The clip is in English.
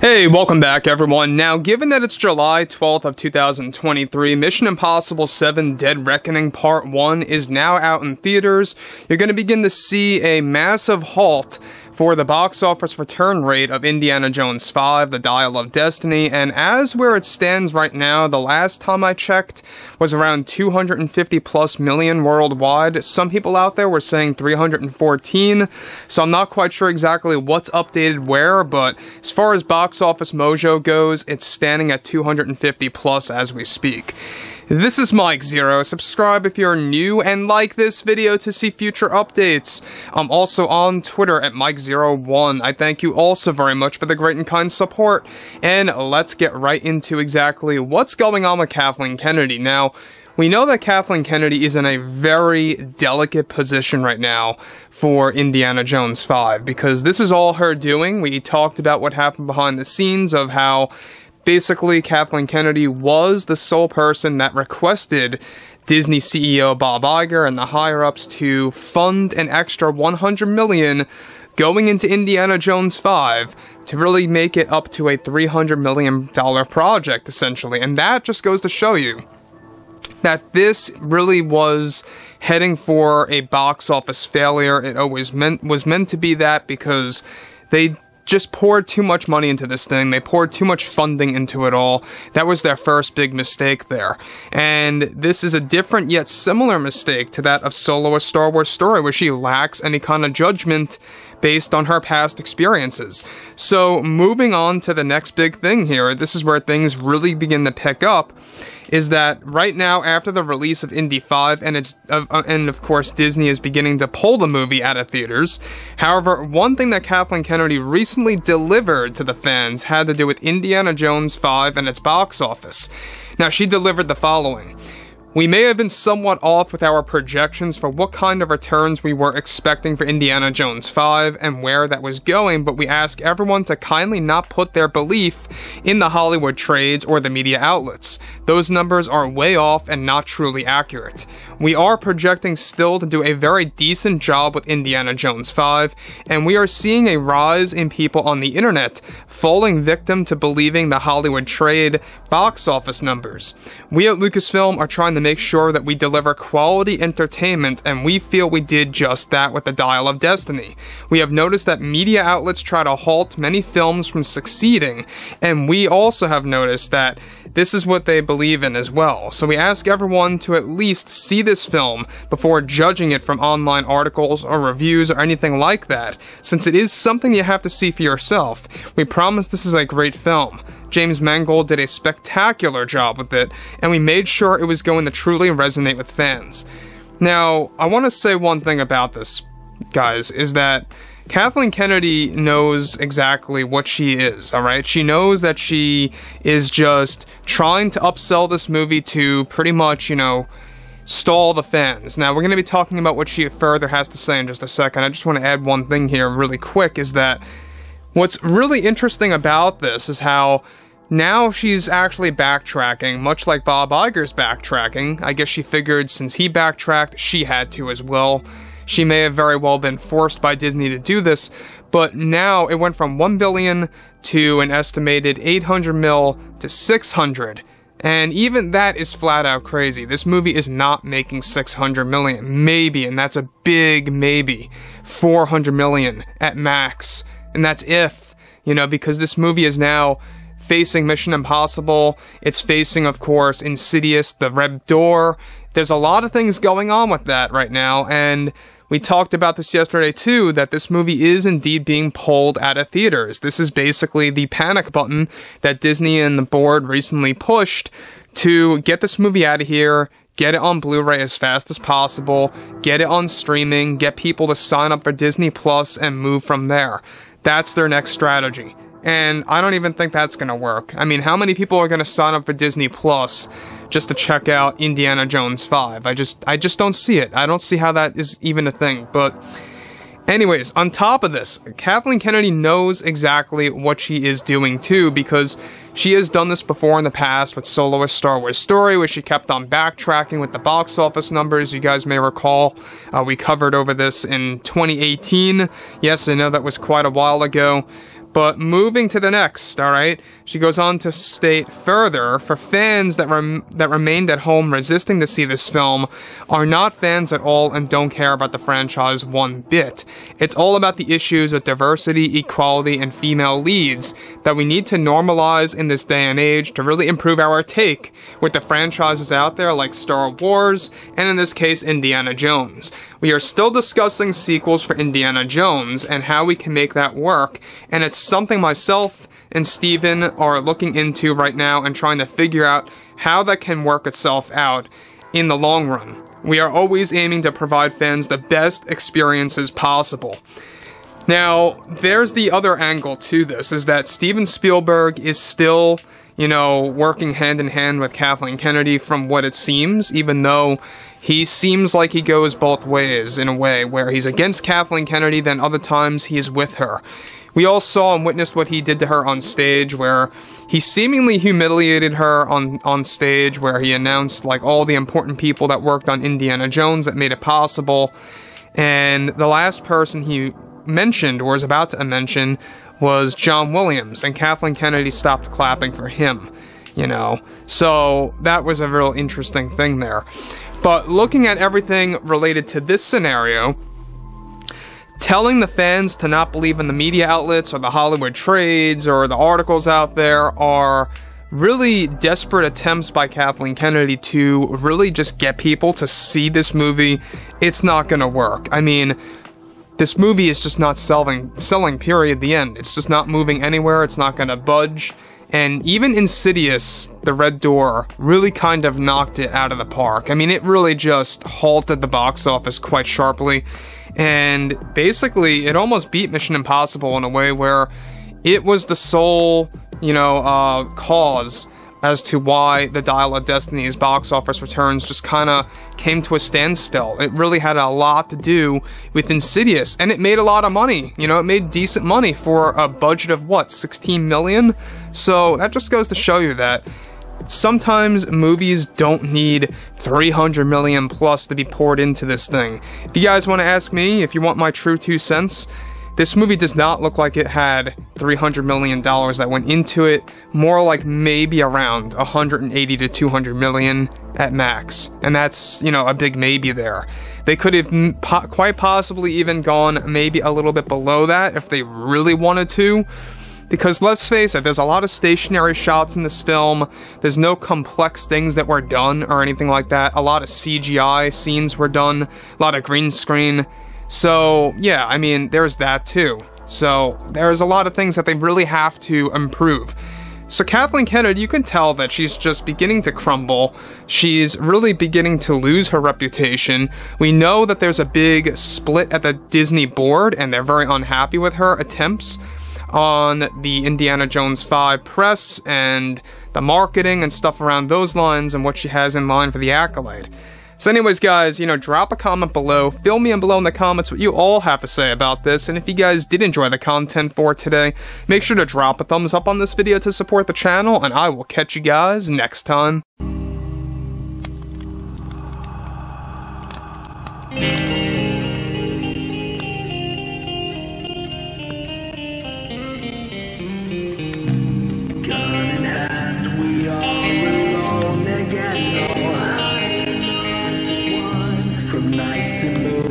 Hey, welcome back everyone. Now, given that it's July 12th of 2023, Mission Impossible 7 Dead Reckoning Part 1 is now out in theaters. You're going to begin to see a massive halt for the box office return rate of Indiana Jones 5, The Dial of Destiny, and as where it stands right now, the last time I checked was around 250 plus million worldwide. Some people out there were saying 314, so I'm not quite sure exactly what's updated where, but as far as Box Office Mojo goes, it's standing at 250 plus as we speak. This is Mike Zero. Subscribe if you're new and like this video to see future updates. I'm also on Twitter at Mike01. I thank you all so very much for the great and kind support. And let's get right into exactly what's going on with Kathleen Kennedy. Now, we know that Kathleen Kennedy is in a very delicate position right now for Indiana Jones 5 because this is all her doing. We talked about what happened behind the scenes of how basically, Kathleen Kennedy was the sole person that requested Disney CEO Bob Iger and the higher-ups to fund an extra $100 million going into Indiana Jones 5 to really make it up to a $300 million project, essentially. And that just goes to show you that this really was heading for a box office failure. It always was meant to be that because they just poured too much money into this thing. They poured too much funding into it all. That was their first big mistake there. And this is a different yet similar mistake to that of Solo: A Star Wars Story, where she lacks any kind of judgment based on her past experiences. So moving on to the next big thing here, this is where things really begin to pick up, is that right now, after the release of Indy 5, and of course Disney is beginning to pull the movie out of theaters. However, one thing that Kathleen Kennedy recently delivered to the fans had to do with Indiana Jones 5 and its box office. Now, she delivered the following. We may have been somewhat off with our projections for what kind of returns we were expecting for Indiana Jones 5 and where that was going, but we ask everyone to kindly not put their belief in the Hollywood trades or the media outlets. Those numbers are way off and not truly accurate. We are projecting still to do a very decent job with Indiana Jones 5, and we are seeing a rise in people on the internet falling victim to believing the Hollywood trade box office numbers. We at Lucasfilm are trying to make sure that we deliver quality entertainment, and we feel we did just that with The Dial of Destiny. We have noticed that media outlets try to halt many films from succeeding, and we also have noticed that this is what they believe in as well. So we ask everyone to at least see this film before judging it from online articles or reviews or anything like that, since it is something you have to see for yourself. We promise this is a great film. James Mangold did a spectacular job with it, and we made sure it was going to truly resonate with fans. Now, I want to say one thing about this, guys, is that Kathleen Kennedy knows exactly what she is, alright? She knows that she is just trying to upsell this movie to pretty much, stall the fans. Now, we're going to be talking about what she further has to say in just a second. I just want to add one thing here really quick, is that what's really interesting about this is how now she's actually backtracking, much like Bob Iger's backtracking. I guess she figured since he backtracked, she had to as well. She may have very well been forced by Disney to do this, but now it went from $1 billion to an estimated $800 million to $600. And even that is flat out crazy. This movie is not making $600 million. Maybe, and that's a big maybe. $400 million at max. And that's if, because this movie is now facing Mission Impossible. It's facing, of course, Insidious, The Red Door. There's a lot of things going on with that right now, and we talked about this yesterday too, that this movie is indeed being pulled out of theaters. This is basically the panic button that Disney and the board recently pushed to get this movie out of here, get it on Blu-ray as fast as possible, get it on streaming, get people to sign up for Disney Plus, and move from there. That's their next strategy. And I don't even think that's going to work. I mean, how many people are going to sign up for Disney Plus just to check out Indiana Jones 5? I just don't see it. I don't see how that is even a thing. But anyways, on top of this, Kathleen Kennedy knows exactly what she is doing too, because she has done this before in the past with Solo: A Star Wars Story, where she kept on backtracking with the box office numbers. You guys may recall, we covered over this in 2018. Yes, I know that was quite a while ago. But moving to the next, alright, she goes on to state further, for fans that remained at home resisting to see this film are not fans at all and don't care about the franchise one bit. It's all about the issues with diversity, equality, and female leads that we need to normalize in this day and age to really improve our take with the franchises out there like Star Wars, and in this case, Indiana Jones. We are still discussing sequels for Indiana Jones and how we can make that work, and it's something myself and Steven are looking into right now and trying to figure out how that can work itself out in the long run. We are always aiming to provide fans the best experiences possible. Now, there's the other angle to this, is that Steven Spielberg is still, you know, working hand in hand with Kathleen Kennedy from what it seems, even though he seems like he goes both ways in a way, where he's against Kathleen Kennedy, then other times he is with her. We all saw and witnessed what he did to her on stage, where he seemingly humiliated her on stage, where he announced like all the important people that worked on Indiana Jones that made it possible. And the last person he mentioned, or was about to mention, was John Williams, and Kathleen Kennedy stopped clapping for him, you know. So that was a real interesting thing there. But looking at everything related to this scenario, telling the fans to not believe in the media outlets or the Hollywood trades or the articles out there are really desperate attempts by Kathleen Kennedy to really just get people to see this movie. It's not gonna work. I mean, this movie is just not selling, period, the end. It's just not moving anywhere, it's not gonna budge. And even Insidious, The Red Door, really kind of knocked it out of the park. I mean, it really just halted the box office quite sharply. And basically, it almost beat Mission Impossible in a way where it was the sole, you know, cause as to why the Dial of Destiny's box office returns just kind of came to a standstill. It really had a lot to do with Insidious, and it made a lot of money. You know, it made decent money for a budget of, what, 16 million? So that just goes to show you that sometimes movies don't need 300 million plus to be poured into this thing. If you guys want to ask me, if you want my true 2 cents, this movie does not look like it had $300 million that went into it, more like maybe around 180 to 200 million at max. And that's, you know, a big maybe there. They could have quite possibly even gone maybe a little bit below that if they really wanted to. Because let's face it, there's a lot of stationary shots in this film, there's no complex things that were done or anything like that, a lot of CGI scenes were done, a lot of green screen. So, yeah, I mean, there's that too. So, there's a lot of things that they really have to improve. So Kathleen Kennedy, you can tell that she's just beginning to crumble. She's really beginning to lose her reputation. We know that there's a big split at the Disney board, and they're very unhappy with her attempts on the Indiana Jones 5 press and the marketing and stuff around those lines and what she has in line for the accolade. So anyways, guys, you know, drop a comment below, fill me in below in the comments what you all have to say about this, and if you guys did enjoy the content for today, make sure to drop a thumbs up on this video to support the channel, and I will catch you guys next time. Gun in hand, we are alone again. No hiding on one from night to moon.